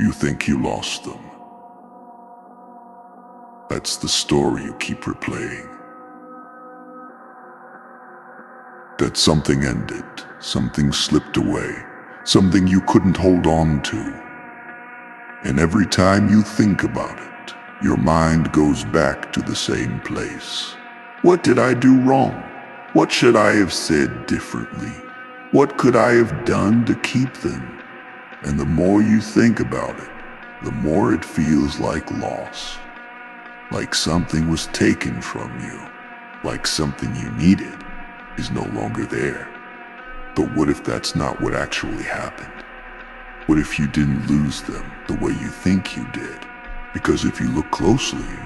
You think you lost them. That's the story you keep replaying. That something ended, something slipped away, something you couldn't hold on to. And every time you think about it, your mind goes back to the same place. What did I do wrong? What should I have said differently? What could I have done to keep them? And the more you think about it, the more it feels like loss. Like something was taken from you. Like something you needed is no longer there. But what if that's not what actually happened? What if you didn't lose them the way you think you did? Because if you look closely,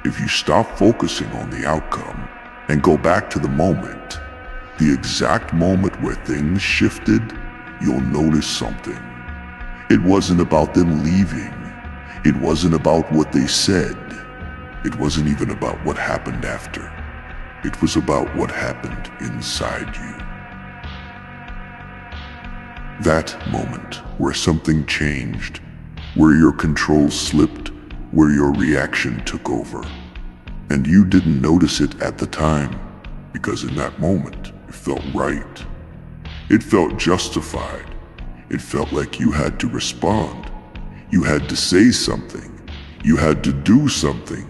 if you stop focusing on the outcome and go back to the moment, the exact moment where things shifted, you'll notice something. It wasn't about them leaving. It wasn't about what they said. It wasn't even about what happened after. It was about what happened inside you. That moment where something changed, where your control slipped, where your reaction took over. And you didn't notice it at the time, because in that moment, it felt right. It felt justified. It felt like you had to respond. You had to say something. You had to do something.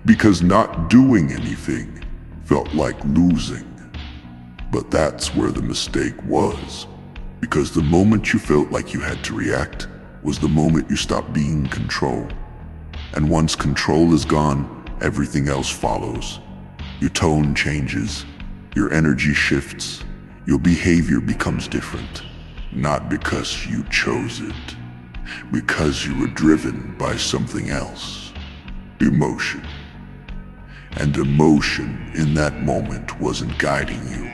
Because not doing anything felt like losing. But that's where the mistake was. Because the moment you felt like you had to react was the moment you stopped being in control. And once control is gone, everything else follows. Your tone changes, your energy shifts, your behavior becomes different. Not because you chose it, because you were driven by something else. Emotion. And emotion in that moment wasn't guiding you.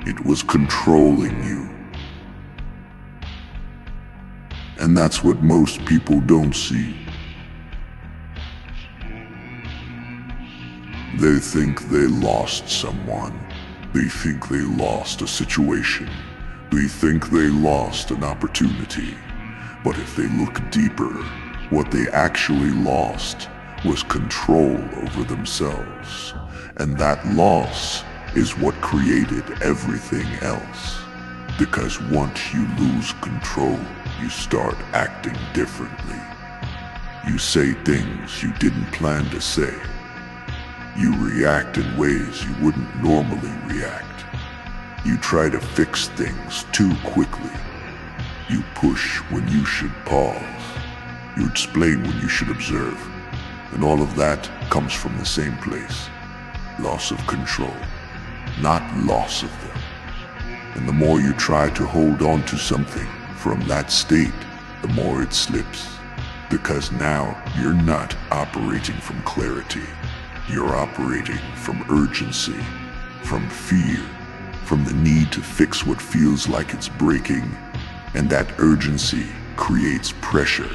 It was controlling you. And that's what most people don't see. They think they lost someone. They think they lost a situation. They think they lost an opportunity. But if they look deeper, what they actually lost was control over themselves. And that loss is what created everything else. Because once you lose control, you start acting differently. You say things you didn't plan to say. You react in ways you wouldn't normally react. You try to fix things too quickly. You push when you should pause. You explain when you should observe. And all of that comes from the same place. Loss of control, not loss of them. And the more you try to hold on to something from that state, the more it slips. Because now you're not operating from clarity. You're operating from urgency, from fear, from the need to fix what feels like it's breaking. And that urgency creates pressure,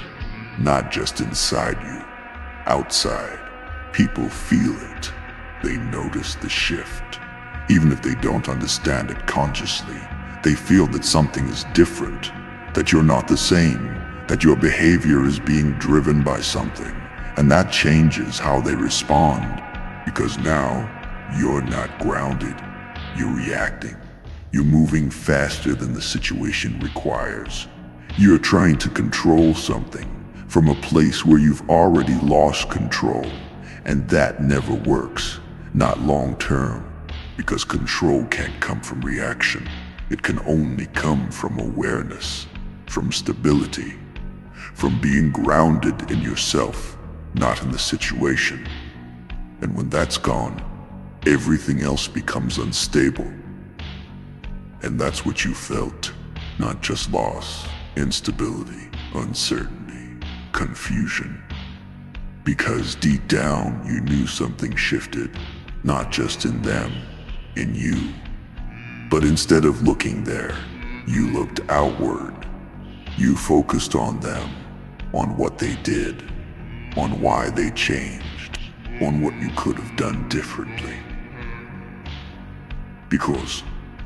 not just inside you, outside. People feel it. They notice the shift. Even if they don't understand it consciously, they feel that something is different, that you're not the same, that your behavior is being driven by something. And that changes how they respond, because now you're not grounded. You're reacting. You're moving faster than the situation requires. You're trying to control something from a place where you've already lost control. And that never works, not long term, because control can't come from reaction. It can only come from awareness, from stability, from being grounded in yourself, not in the situation. And when that's gone, everything else becomes unstable. And that's what you felt, not just loss, instability, uncertainty, confusion. Because deep down you knew something shifted, not just in them, in you. But instead of looking there, you looked outward. You focused on them, on what they did, on why they changed, on what you could have done differently. Because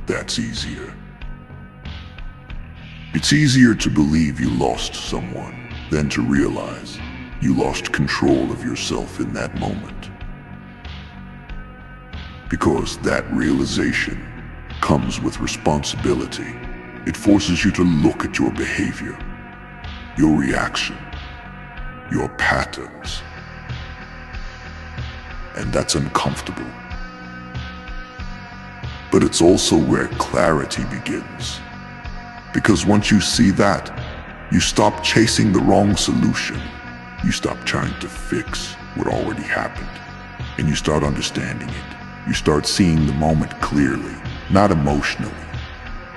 that's easier. It's easier to believe you lost someone. then to realize you lost control of yourself in that moment. Because that realization comes with responsibility. It forces you to look at your behavior, your reaction, your patterns. And that's uncomfortable. But it's also where clarity begins. Because once you see that, you stop chasing the wrong solution. You stop trying to fix what already happened. And you start understanding it. You start seeing the moment clearly, not emotionally,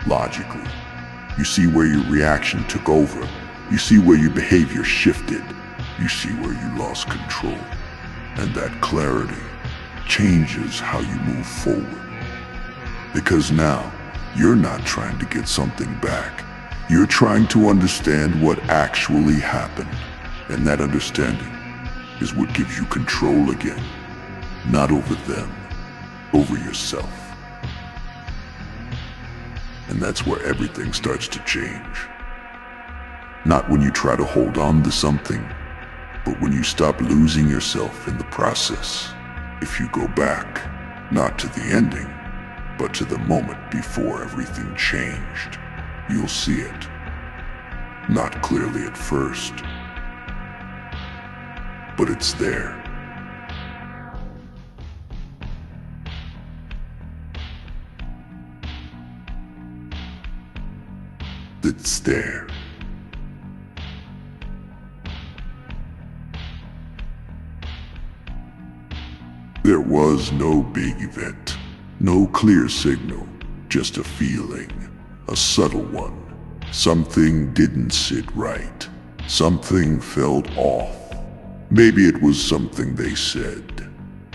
logically. You see where your reaction took over. You see where your behavior shifted. You see where you lost control. And that clarity changes how you move forward. Because now, you're not trying to get something back. You're trying to understand what actually happened. And that understanding is what gives you control again. Not over them, over yourself. And that's where everything starts to change. Not when you try to hold on to something, but when you stop losing yourself in the process. If you go back, not to the ending, but to the moment before everything changed, you'll see it. Not clearly at first, but it's there. It's there. There was no big event, no clear signal, just a feeling, a subtle one. Something didn't sit right. Something felt off. Maybe it was something they said.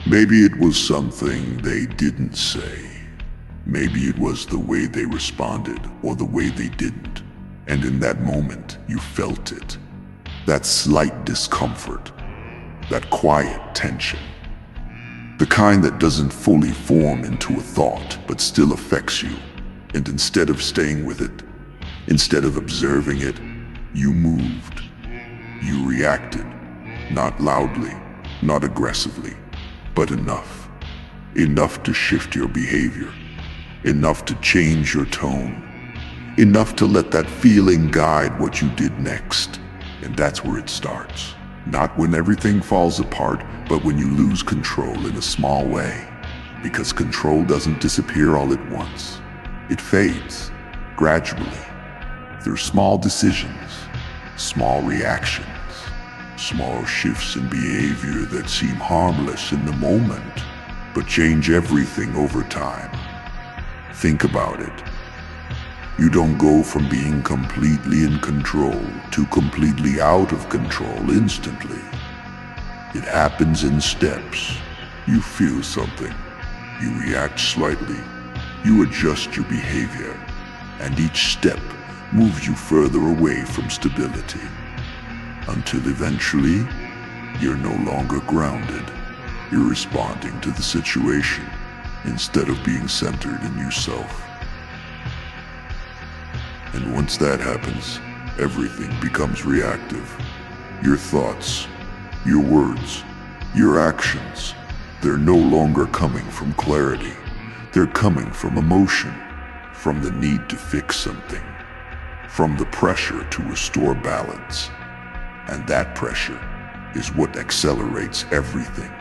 Maybe it was something they didn't say. Maybe it was the way they responded or the way they didn't. And in that moment, you felt it. That slight discomfort, that quiet tension. The kind that doesn't fully form into a thought, but still affects you. And instead of staying with it, instead of observing it, you moved. You reacted, not loudly, not aggressively, but enough. Enough to shift your behavior. Enough to change your tone. Enough to let that feeling guide what you did next. And that's where it starts. Not when everything falls apart, but when you lose control in a small way. Because control doesn't disappear all at once. It fades, gradually, through small decisions, small reactions, small shifts in behavior that seem harmless in the moment, but change everything over time. Think about it. You don't go from being completely in control to completely out of control instantly. It happens in steps. You feel something. You react slightly. You adjust your behavior. And each step moves you further away from stability. Until eventually, you're no longer grounded. You're responding to the situation instead of being centered in yourself. And once that happens, everything becomes reactive. Your thoughts, your words, your actions, they're no longer coming from clarity. They're coming from emotion, from the need to fix something, from the pressure to restore balance. And that pressure is what accelerates everything.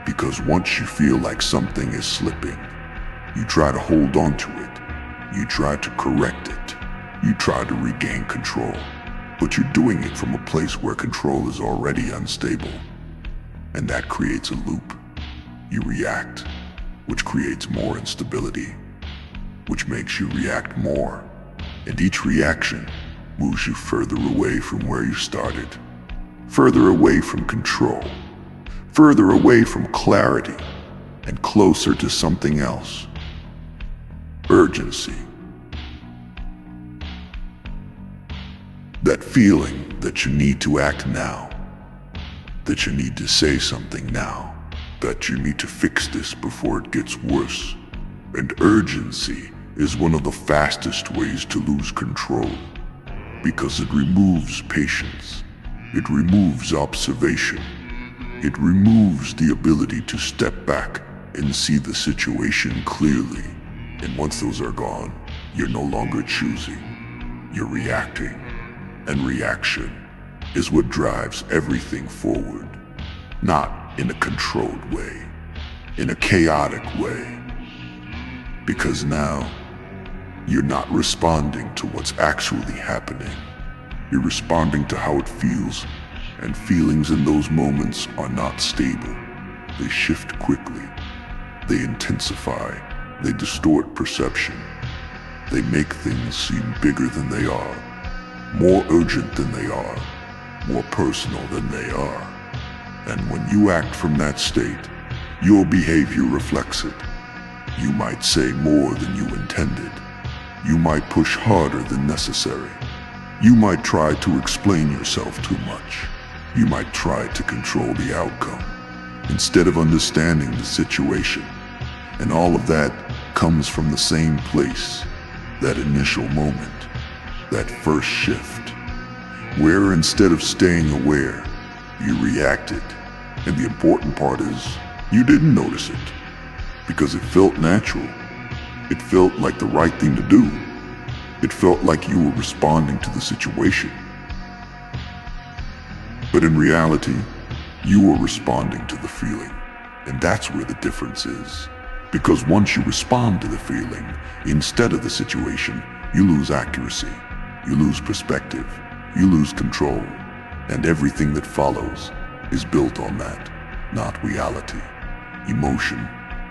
Because once you feel like something is slipping, you try to hold on to it. You try to correct it. You try to regain control. But you're doing it from a place where control is already unstable. And that creates a loop. You react, which creates more instability, which makes you react more. And each reaction moves you further away from where you started, further away from control, further away from clarity, and closer to something else. Urgency. That feeling that you need to act now, that you need to say something now, that you need to fix this before it gets worse. And urgency is one of the fastest ways to lose control. because it removes patience. It removes observation. It removes the ability to step back and see the situation clearly. And once those are gone, you're no longer choosing, you're reacting. And reaction is what drives everything forward. Not in a controlled way, in a chaotic way. Because now, you're not responding to what's actually happening. You're responding to how it feels, and feelings in those moments are not stable. They shift quickly. They intensify. They distort perception. They make things seem bigger than they are, more urgent than they are, more personal than they are. And when you act from that state, your behavior reflects it. You might say more than you intended. You might push harder than necessary. You might try to explain yourself too much. You might try to control the outcome instead of understanding the situation. And all of that comes from the same place, that initial moment, that first shift, where instead of staying aware, you reacted. And the important part is, you didn't notice it, because it felt natural. It felt like the right thing to do. It felt like you were responding to the situation. But in reality, you were responding to the feeling. And that's where the difference is. Because once you respond to the feeling, instead of the situation, you lose accuracy, you lose perspective, you lose control. And everything that follows is built on that, not reality, emotion.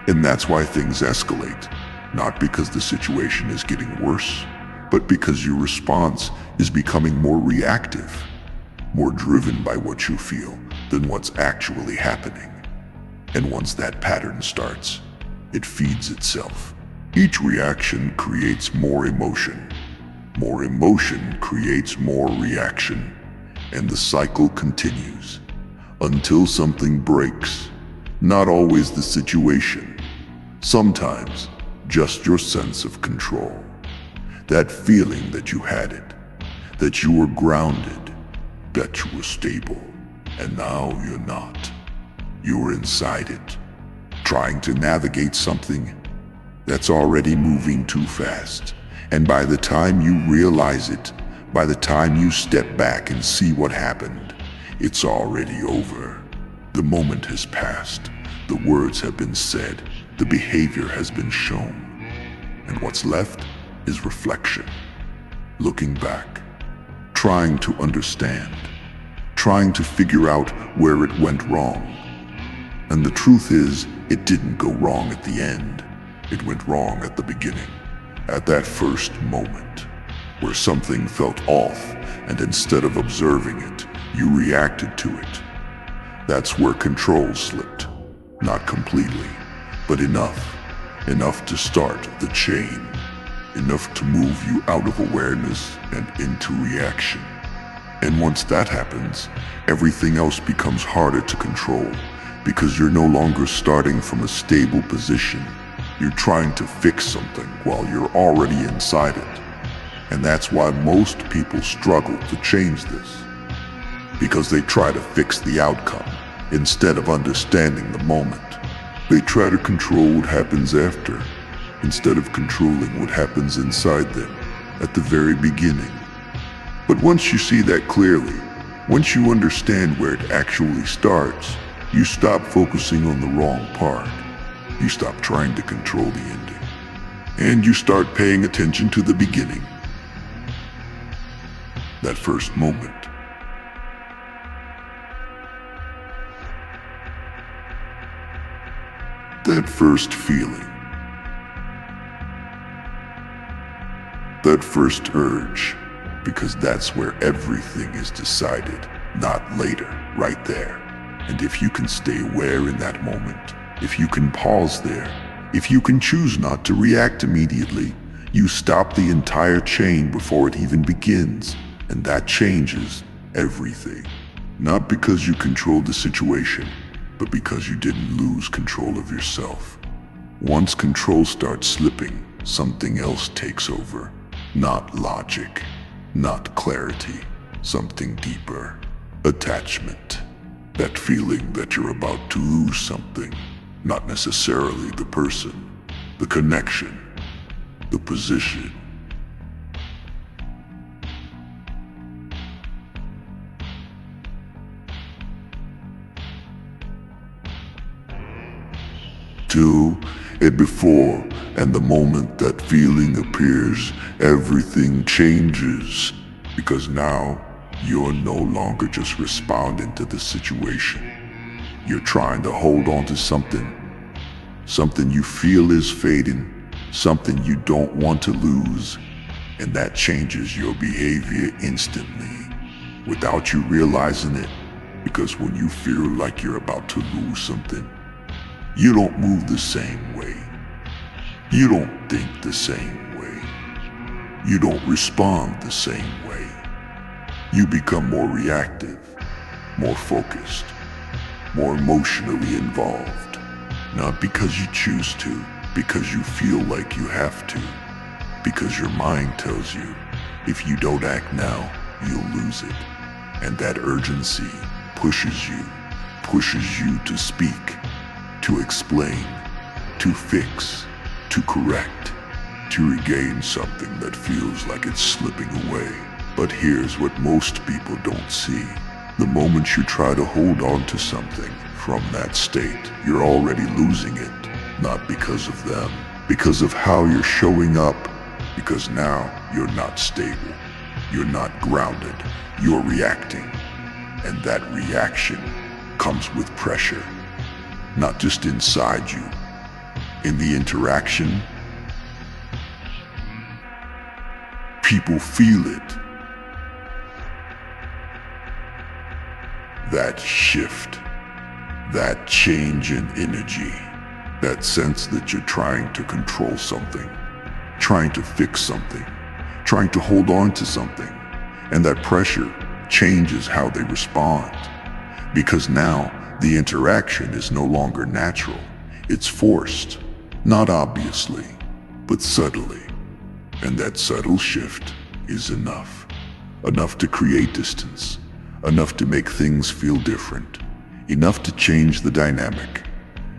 And that's why things escalate, not because the situation is getting worse, but because your response is becoming more reactive, more driven by what you feel than what's actually happening. And once that pattern starts, it feeds itself. Each reaction creates more emotion. More emotion creates more reaction. And the cycle continues until something breaks. Not always the situation. Sometimes just your sense of control. That feeling that you had it, that you were grounded, that you were stable. And now you're not. You're inside it, trying to navigate something that's already moving too fast. And by the time you realize it, by the time you step back and see what happened, it's already over. The moment has passed. The words have been said. The behavior has been shown. And what's left is reflection. Looking back, trying to understand, trying to figure out where it went wrong. And the truth is, it didn't go wrong at the end. It went wrong at the beginning, at that first moment, where something felt off, and instead of observing it, you reacted to it. That's where control slipped. Not completely, but enough. Enough to start the chain. Enough to move you out of awareness and into reaction. And once that happens, everything else becomes harder to control, because you're no longer starting from a stable position. You're trying to fix something while you're already inside it. And that's why most people struggle to change this. Because they try to fix the outcome instead of understanding the moment. They try to control what happens after, instead of controlling what happens inside them at the very beginning. But once you see that clearly, once you understand where it actually starts, you stop focusing on the wrong part. You stop trying to control the ending. And you start paying attention to the beginning. That first moment. That first feeling. That first urge. Because that's where everything is decided, not later, right there. And if you can stay aware in that moment, if you can pause there, if you can choose not to react immediately, you stop the entire chain before it even begins. And that changes everything. Not because you controlled the situation, but because you didn't lose control of yourself. Once control starts slipping, something else takes over. Not logic, not clarity, something deeper. Attachment. That feeling that you're about to lose something, not necessarily the person, the connection, the position. To it before, and the moment that feeling appears, everything changes, because now you're no longer just responding to the situation. You're trying to hold on to something you feel is fading, something you don't want to lose, and that changes your behavior instantly, without you realizing it, because when you feel like you're about to lose something, you don't move the same way. You don't think the same way. You don't respond the same way. You become more reactive, more focused, more emotionally involved. Not because you choose to, because you feel like you have to. Because your mind tells you, if you don't act now, you'll lose it. And that urgency pushes you to speak, to explain, to fix, to correct, to regain something that feels like it's slipping away. But here's what most people don't see. The moment you try to hold on to something from that state, you're already losing it. Not because of them, because of how you're showing up. Because now you're not stable, you're not grounded, you're reacting. And that reaction comes with pressure. Not just inside you, in the interaction. People feel it. That shift, that change in energy, that sense that you're trying to control something, trying to fix something, trying to hold on to something. And that pressure changes how they respond. Because now, the interaction is no longer natural. It's forced, not obviously, but subtly. And that subtle shift is enough. Enough to create distance. Enough to make things feel different. Enough to change the dynamic.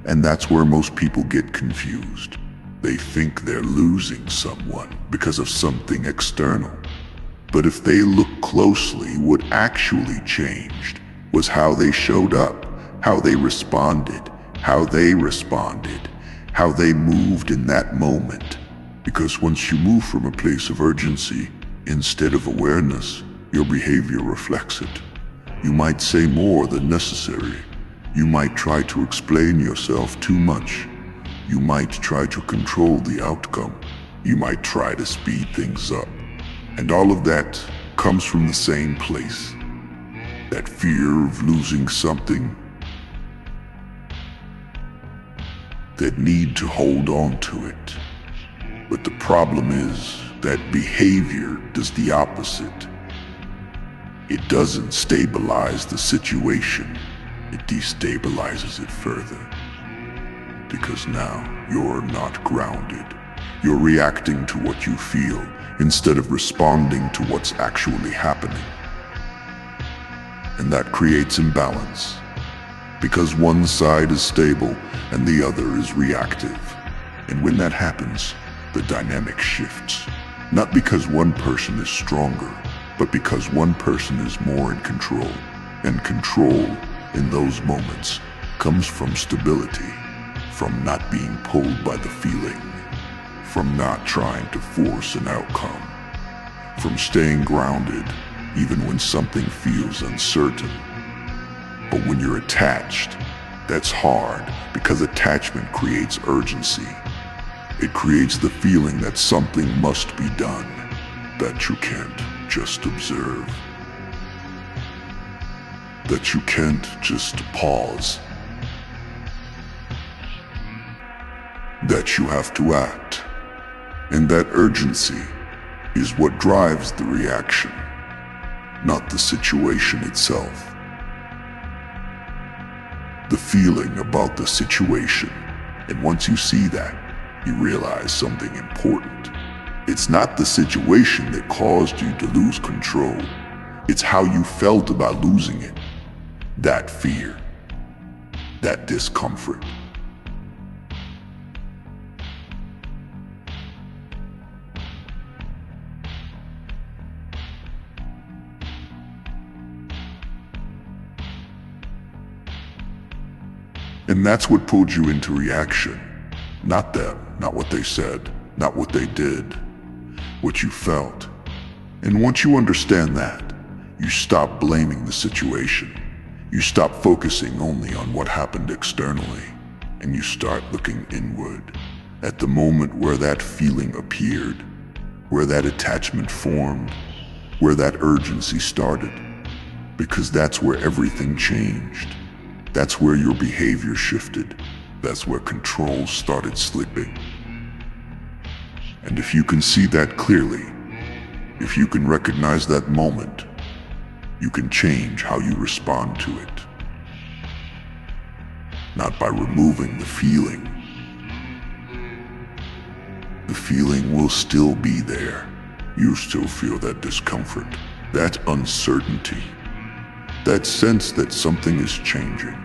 And that's where most people get confused. They think they're losing someone because of something external. But if they look closely, what actually changed was how they showed up. How they responded, how they moved in that moment. Because once you move from a place of urgency instead of awareness, your behavior reflects it. You might say more than necessary. You might try to explain yourself too much. You might try to control the outcome. You might try to speed things up. And all of that comes from the same place. That fear of losing something, that need to hold on to it. But the problem is that behavior does the opposite. It doesn't stabilize the situation, it destabilizes it further. Because now you're not grounded. You're reacting to what you feel instead of responding to what's actually happening. And that creates imbalance. Because one side is stable and the other is reactive. And when that happens, the dynamic shifts. Not because one person is stronger, but because one person is more in control. And control, in those moments, comes from stability, from not being pulled by the feeling, from not trying to force an outcome, from staying grounded even when something feels uncertain. But when you're attached, that's hard because attachment creates urgency. It creates the feeling that something must be done, that you can't just observe, that you can't just pause, that you have to act. And that urgency is what drives the reaction, not the situation itself. The feeling about the situation. And once you see that, you realize something important. It's not the situation that caused you to lose control. It's how you felt about losing it. That fear, that discomfort. And that's what pulled you into reaction. Not them, not what they said, not what they did, what you felt. And once you understand that, you stop blaming the situation. You stop focusing only on what happened externally, and you start looking inward at the moment where that feeling appeared, where that attachment formed, where that urgency started. Because that's where everything changed. That's where your behavior shifted. That's where control started slipping. And if you can see that clearly, if you can recognize that moment, you can change how you respond to it. Not by removing the feeling. The feeling will still be there. You still feel that discomfort, that uncertainty, that sense that something is changing.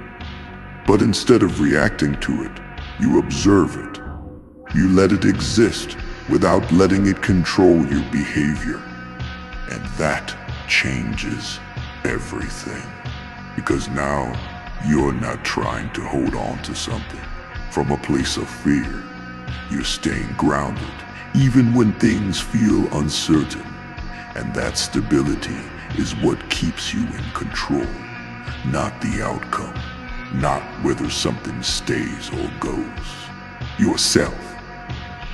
But instead of reacting to it, you observe it. You let it exist without letting it control your behavior. And that changes everything. Because now you're not trying to hold on to something from a place of fear. You're staying grounded, even when things feel uncertain. And that stability is what keeps you in control, not the outcome. Not whether something stays or goes. Yourself.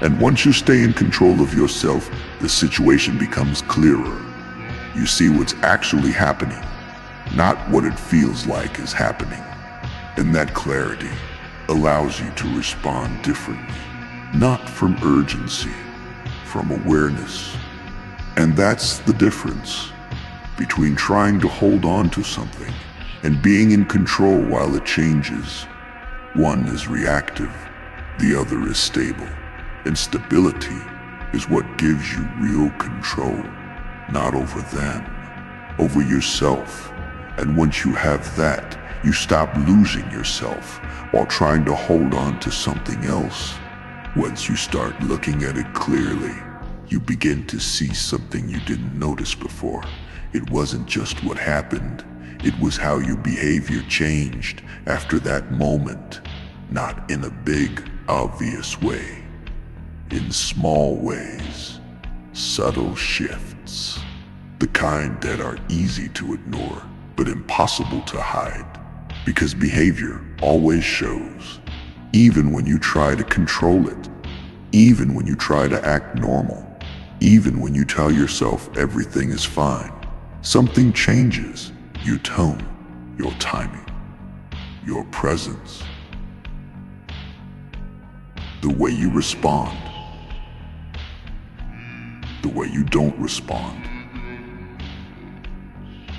And once you stay in control of yourself, the situation becomes clearer. You see what's actually happening, not what it feels like is happening. And that clarity allows you to respond differently, not from urgency, from awareness. And that's the difference between trying to hold on to something and being in control while it changes. One is reactive, the other is stable. And stability is what gives you real control, not over them, over yourself. And once you have that, you stop losing yourself while trying to hold on to something else. Once you start looking at it clearly, you begin to see something you didn't notice before. It wasn't just what happened. It was how your behavior changed after that moment, not in a big, obvious way. In small ways, subtle shifts, the kind that are easy to ignore, but impossible to hide. Because behavior always shows, even when you try to control it, even when you try to act normal, even when you tell yourself everything is fine, something changes. Your tone, your timing, your presence, the way you respond, the way you don't respond.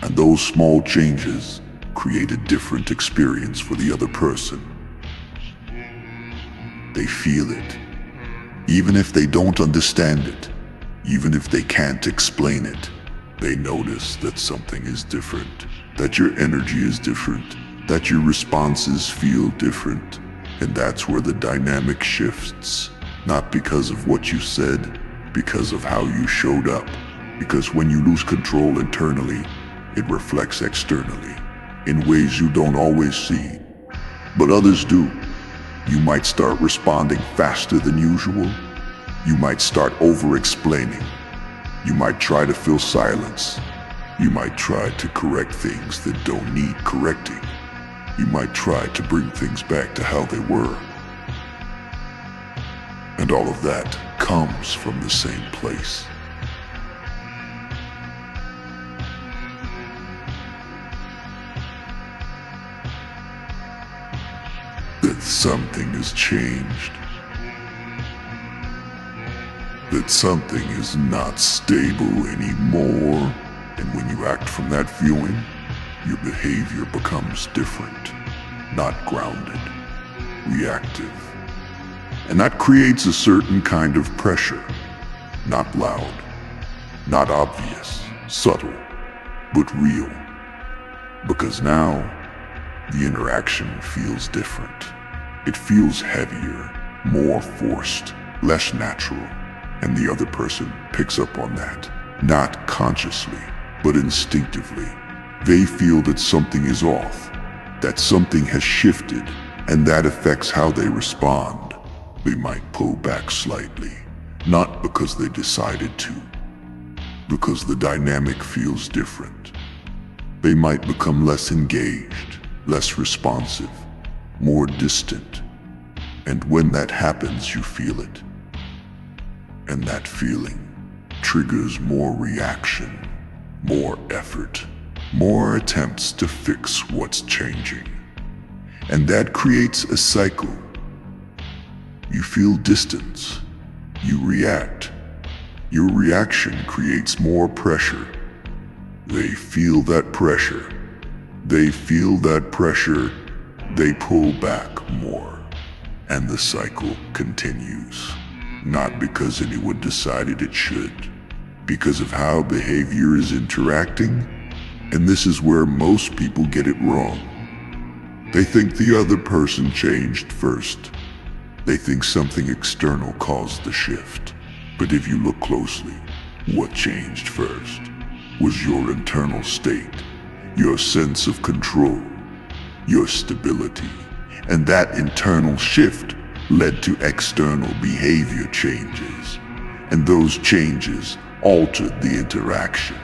And those small changes create a different experience for the other person. They feel it, even if they don't understand it, even if they can't explain it. They notice that something is different, that your energy is different, that your responses feel different. And that's where the dynamic shifts, not because of what you said, because of how you showed up. Because when you lose control internally, it reflects externally in ways you don't always see, but others do. You might start responding faster than usual. You might start over-explaining. You might try to fill silence. You might try to correct things that don't need correcting. You might try to bring things back to how they were. And all of that comes from the same place. That something has changed. That something is not stable anymore. And when you act from that feeling, your behavior becomes different, not grounded, reactive. And that creates a certain kind of pressure. Not loud, not obvious, subtle, but real. Because now, the interaction feels different. It feels heavier, more forced, less natural, and the other person picks up on that. Not consciously, but instinctively. They feel that something is off, that something has shifted, and that affects how they respond. They might pull back slightly, not because they decided to, because the dynamic feels different. They might become less engaged, less responsive, more distant. And when that happens, you feel it. And that feeling triggers more reaction, more effort, more attempts to fix what's changing. And that creates a cycle. You feel distance. You react. Your reaction creates more pressure. They feel that pressure. They feel that pressure. They pull back more. And the cycle continues. Not because anyone decided it should, because of how behavior is interacting. And this is where most people get it wrong. They think the other person changed first. They think something external caused the shift. But if you look closely, what changed first was your internal state, your sense of control, your stability. And that internal shift led to external behavior changes. And those changes altered the interaction.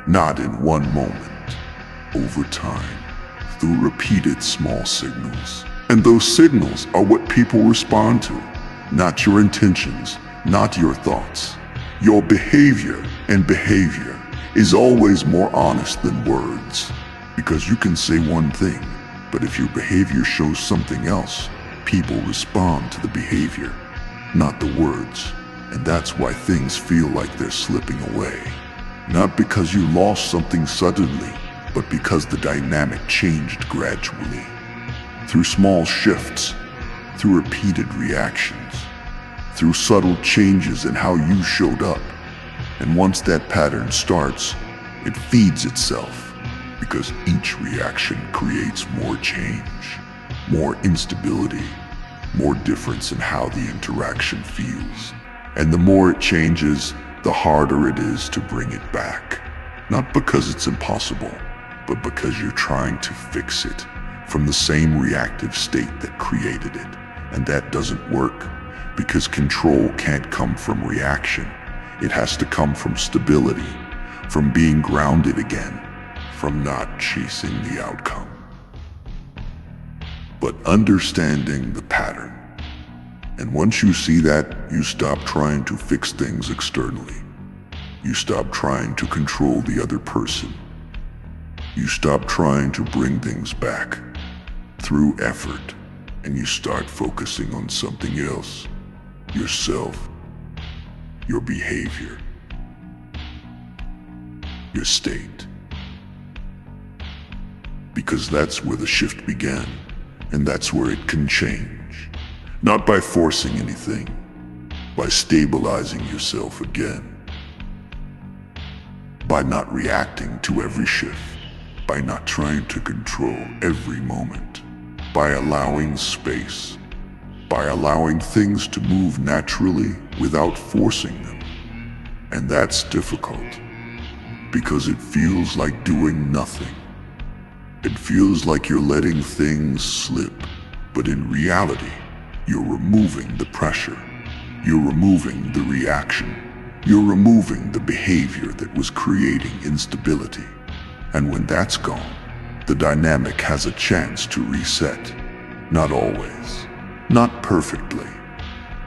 Not in one moment, over time, through repeated small signals. And those signals are what people respond to, not your intentions, not your thoughts. Your behavior, and behavior is always more honest than words. Because you can say one thing, but if your behavior shows something else, people respond to the behavior, not the words. And that's why things feel like they're slipping away. Not because you lost something suddenly, but because the dynamic changed gradually. Through small shifts, through repeated reactions, through subtle changes in how you showed up. And once that pattern starts, it feeds itself, because each reaction creates more change, more instability, more difference in how the interaction feels. And the more it changes, the harder it is to bring it back. Not because it's impossible, but because you're trying to fix it from the same reactive state that created it. And that doesn't work, because control can't come from reaction. It has to come from stability, from being grounded again, from not chasing the outcome, but understanding the pattern. And once you see that, you stop trying to fix things externally. You stop trying to control the other person. You stop trying to bring things back through effort, and you start focusing on something else. Yourself, your behavior, your state. Because that's where the shift began, and that's where it can change. Not by forcing anything, by stabilizing yourself again. By not reacting to every shift, by not trying to control every moment, by allowing space, by allowing things to move naturally without forcing them. And that's difficult, because it feels like doing nothing. It feels like you're letting things slip, but in reality, you're removing the pressure. You're removing the reaction. You're removing the behavior that was creating instability. And when that's gone, the dynamic has a chance to reset. Not always, not perfectly,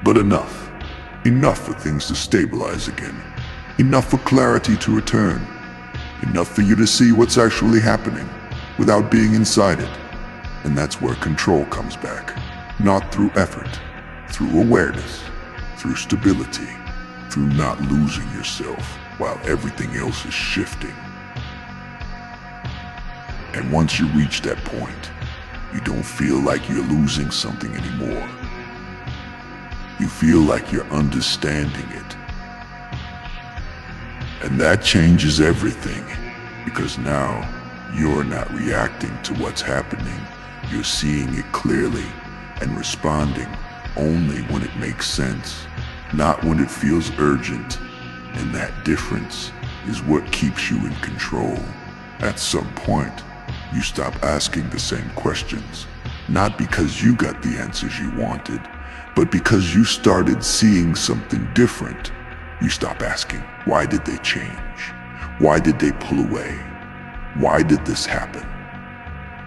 but enough. Enough for things to stabilize again. Enough for clarity to return. Enough for you to see what's actually happening without being inside it. And that's where control comes back. Not through effort, through awareness, through stability, through not losing yourself while everything else is shifting. And once you reach that point, you don't feel like you're losing something anymore. You feel like you're understanding it, And that changes everything, because now you're not reacting to what's happening. You're seeing it clearly and responding only when it makes sense, not when it feels urgent. And that difference is what keeps you in control. At some point, you stop asking the same questions, not because you got the answers you wanted, but because you started seeing something different. You stop asking, why did they change? Why did they pull away? Why did this happen?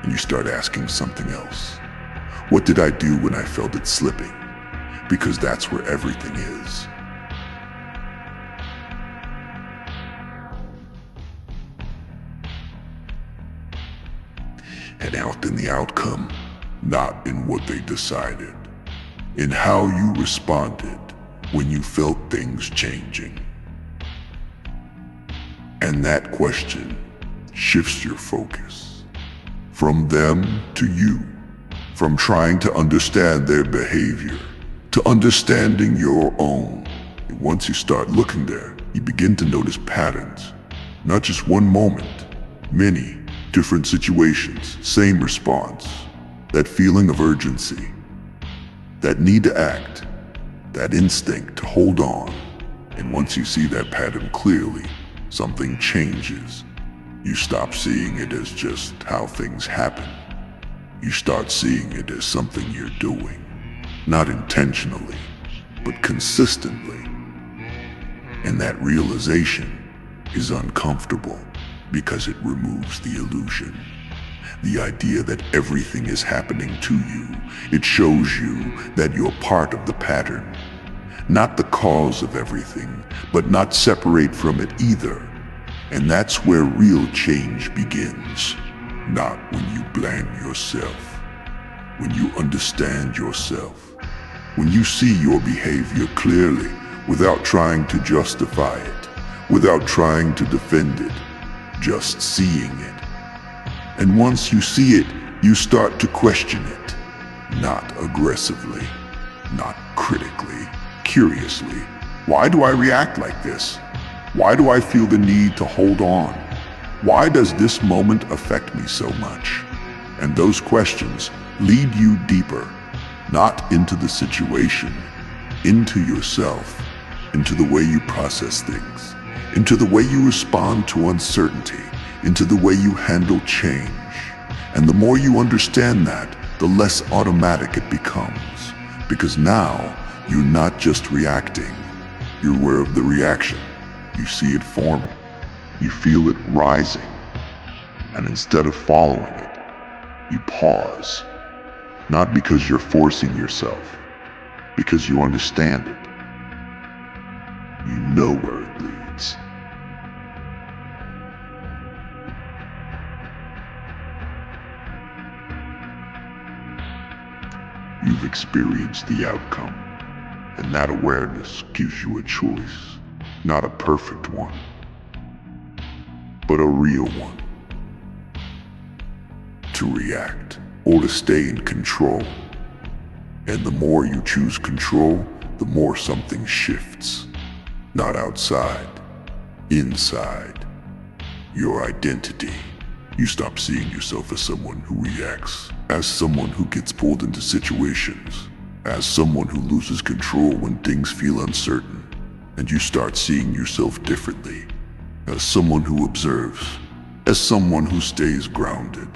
And you start asking something else. What did I do when I felt it slipping? Because that's where everything is. And out in the outcome, not in what they decided, in how you responded when you felt things changing. And that question shifts your focus from them to you, from trying to understand their behavior to understanding your own. And once you start looking there, you begin to notice patterns, not just one moment, many different situations, same response, that feeling of urgency, that need to act, that instinct to hold on. And once you see that pattern clearly, something changes. You stop seeing it as just how things happen. You start seeing it as something you're doing, not intentionally, but consistently. And that realization is uncomfortable because it removes the illusion. The idea that everything is happening to you. It shows you that you're part of the pattern. Not the cause of everything, but not separate from it either. And that's where real change begins. Not when you blame yourself. When you understand yourself. When you see your behavior clearly, without trying to justify it, without trying to defend it, just seeing it. And once you see it, you start to question it. Not aggressively, not critically, curiously. Why do I react like this? Why do I feel the need to hold on? Why does this moment affect me so much? And those questions lead you deeper, not into the situation, into yourself, into the way you process things, into the way you respond to uncertainty, into the way you handle change. And the more you understand that, the less automatic it becomes. Because now, you're not just reacting, you're aware of the reaction. You see it forming, you feel it rising. And instead of following it, you pause. Not because you're forcing yourself, because you understand it. You know where it leads. You've experienced the outcome, and that awareness gives you a choice. Not a perfect one, but a real one. To react, or to stay in control. And the more you choose control, the more something shifts. Not outside, inside. Your identity. You stop seeing yourself as someone who reacts, as someone who gets pulled into situations, as someone who loses control when things feel uncertain. And you start seeing yourself differently, as someone who observes, as someone who stays grounded,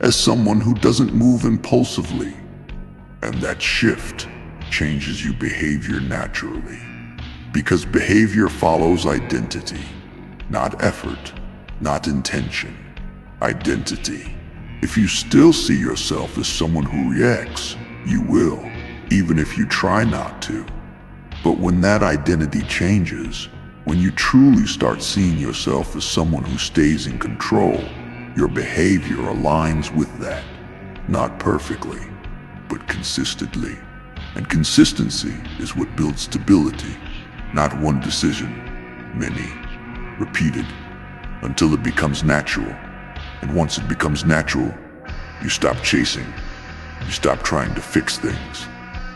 as someone who doesn't move impulsively. And that shift changes your behavior naturally. Because behavior follows identity, not effort, not intention. Identity. If you still see yourself as someone who reacts, you will, even if you try not to. But when that identity changes, when you truly start seeing yourself as someone who stays in control, your behavior aligns with that. Not perfectly, but consistently. And consistency is what builds stability. Not one decision, many, repeated, until it becomes natural. And once it becomes natural, you stop chasing. You stop trying to fix things.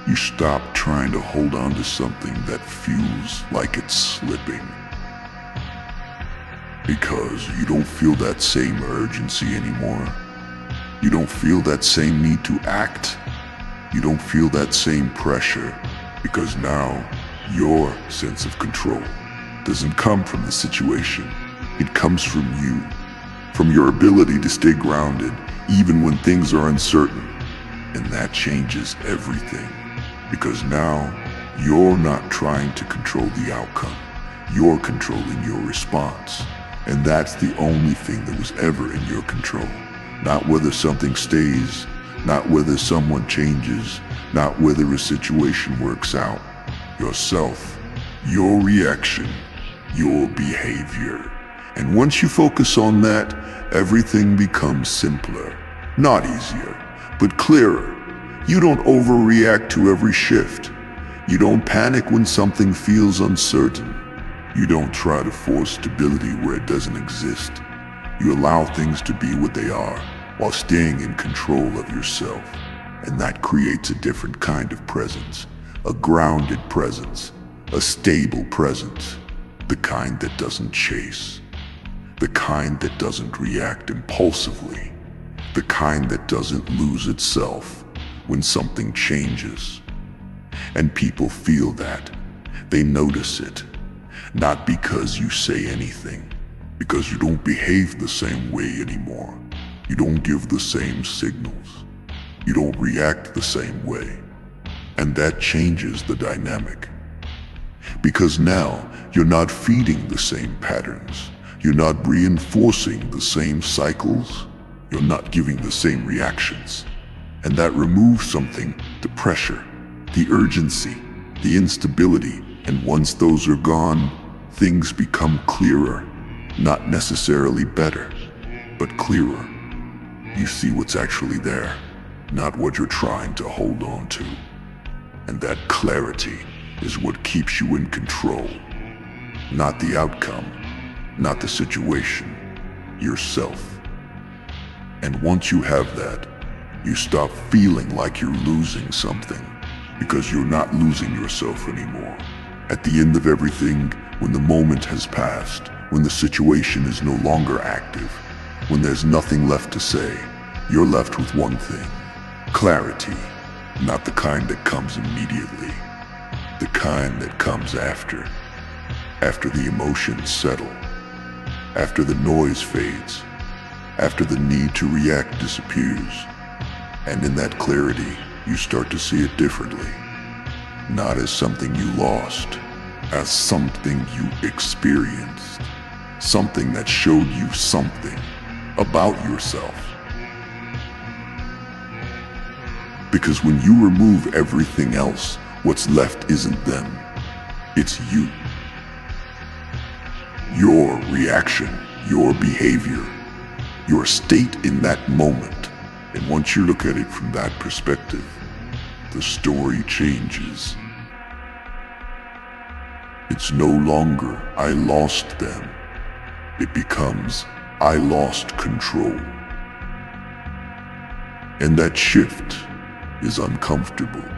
You stop trying to hold on to something that feels like it's slipping. Because you don't feel that same urgency anymore. You don't feel that same need to act. You don't feel that same pressure, because now your sense of control doesn't come from the situation. It comes from you, from your ability to stay grounded even when things are uncertain. And that changes everything, because now you're not trying to control the outcome. You're controlling your response. And that's the only thing that was ever in your control. Not whether something stays, not whether someone changes, not whether a situation works out. Yourself, your reaction, your behavior. And once you focus on that, everything becomes simpler. Not easier, but clearer. You don't overreact to every shift. You don't panic when something feels uncertain. You don't try to force stability where it doesn't exist. You allow things to be what they are, while staying in control of yourself. And that creates a different kind of presence. A grounded presence. A stable presence. The kind that doesn't chase. The kind that doesn't react impulsively. The kind that doesn't lose itself when something changes. And people feel that. They notice it. Not because you say anything, because you don't behave the same way anymore. You don't give the same signals. You don't react the same way. And that changes the dynamic. Because now you're not feeding the same patterns. You're not reinforcing the same cycles. You're not giving the same reactions. And that removes something, the pressure, the urgency, the instability. And once those are gone, things become clearer. Not necessarily better, but clearer. You see what's actually there, not what you're trying to hold on to. And that clarity is what keeps you in control. Not the outcome, not the situation, yourself. And once you have that, you stop feeling like you're losing something, because you're not losing yourself anymore. At the end of everything, when the moment has passed, when the situation is no longer active, when there's nothing left to say, you're left with one thing: clarity. Not the kind that comes immediately, the kind that comes after the emotions settle, after the noise fades, after the need to react disappears. And in that clarity, you start to see it differently. Not as something you lost, as something you experienced. Something that showed you something about yourself. Because when you remove everything else, what's left isn't them, it's you. Your reaction, your behavior, your state in that moment. And once you look at it from that perspective, the story changes. It's no longer, I lost them. It becomes, I lost control. And that shift is uncomfortable.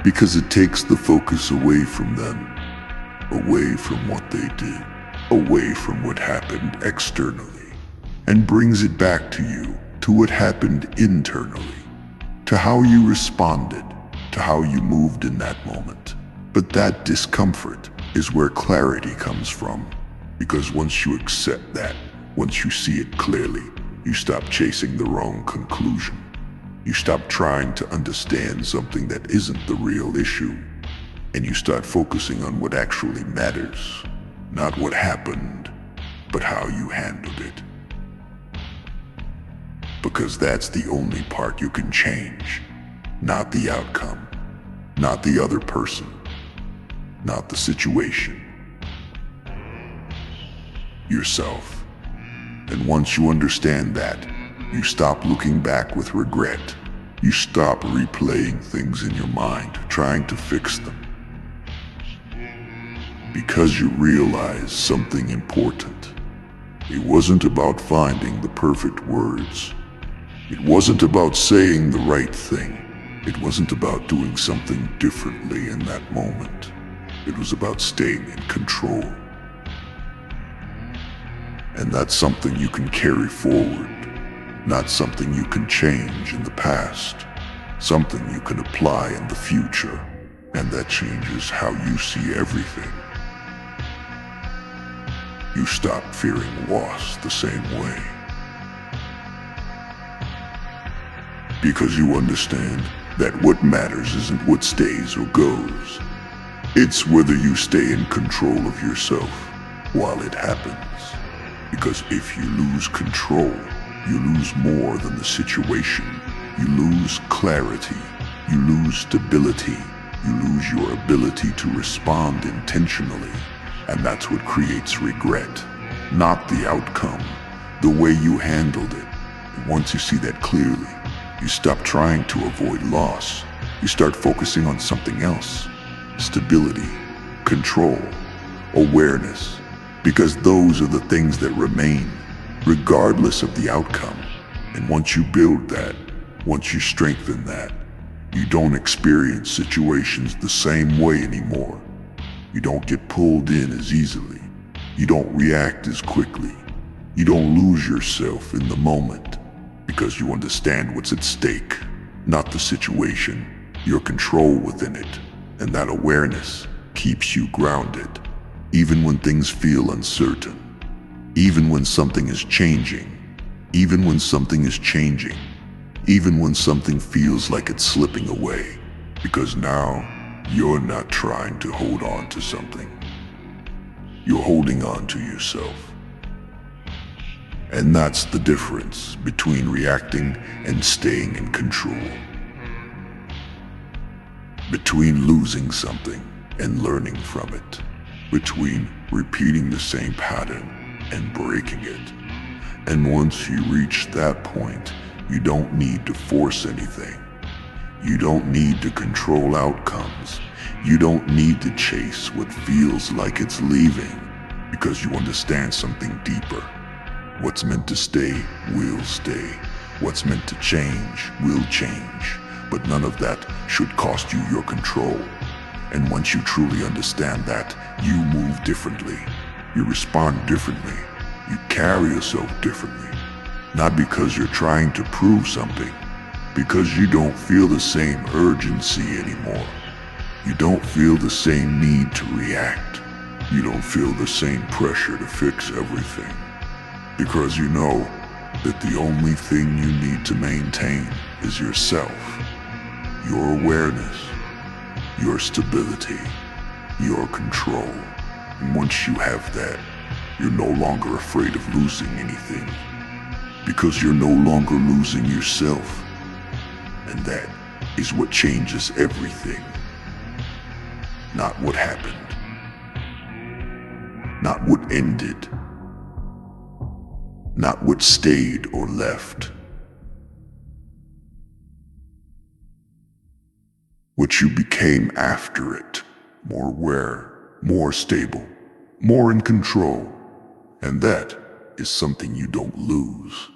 Because it takes the focus away from them, away from what they did, away from what happened externally, and brings it back to you, to what happened internally, to how you responded, to how you moved in that moment. But that discomfort is where clarity comes from. Because once you accept that, once you see it clearly, you stop chasing the wrong conclusion. You stop trying to understand something that isn't the real issue. And you start focusing on what actually matters. Not what happened, but how you handled it. Because that's the only part you can change. Not the outcome, not the other person, not the situation. Yourself. And once you understand that, you stop looking back with regret. You stop replaying things in your mind, trying to fix them. Because you realize something important. It wasn't about finding the perfect words. It wasn't about saying the right thing. It wasn't about doing something differently in that moment. It was about staying in control. And that's something you can carry forward, not something you can change in the past, something you can apply in the future, and that changes how you see everything. You stop fearing loss the same way. Because you understand that what matters isn't what stays or goes. It's whether you stay in control of yourself while it happens. Because if you lose control, you lose more than the situation. You lose clarity. You lose stability. You lose your ability to respond intentionally. And that's what creates regret, not the outcome, the way you handled it. And once you see that clearly, you stop trying to avoid loss. You start focusing on something else. Stability, control, awareness. Because those are the things that remain, regardless of the outcome. And once you build that, once you strengthen that, you don't experience situations the same way anymore. You don't get pulled in as easily. You don't react as quickly. You don't lose yourself in the moment because you understand what's at stake, not the situation, your control within it. And that awareness keeps you grounded, even when things feel uncertain, even when something is changing, even when something is changing, even when something feels like it's slipping away, because now you're not trying to hold on to something. You're holding on to yourself. And that's the difference between reacting and staying in control. Between losing something and learning from it. Between repeating the same pattern and breaking it. And once you reach that point, you don't need to force anything. You don't need to control outcomes. You don't need to chase what feels like it's leaving, because you understand something deeper. What's meant to stay will stay. What's meant to change will change. But none of that should cost you your control. And once you truly understand that, you move differently. You respond differently. You carry yourself differently. Not because you're trying to prove something, because you don't feel the same urgency anymore. You don't feel the same need to react. You don't feel the same pressure to fix everything. Because you know that the only thing you need to maintain is yourself, your awareness, your stability, your control. And once you have that, you're no longer afraid of losing anything, because you're no longer losing yourself. And that is what changes everything. Not what happened. Not what ended. Not what stayed or left. What you became after it. More aware, more stable, more in control. And that is something you don't lose.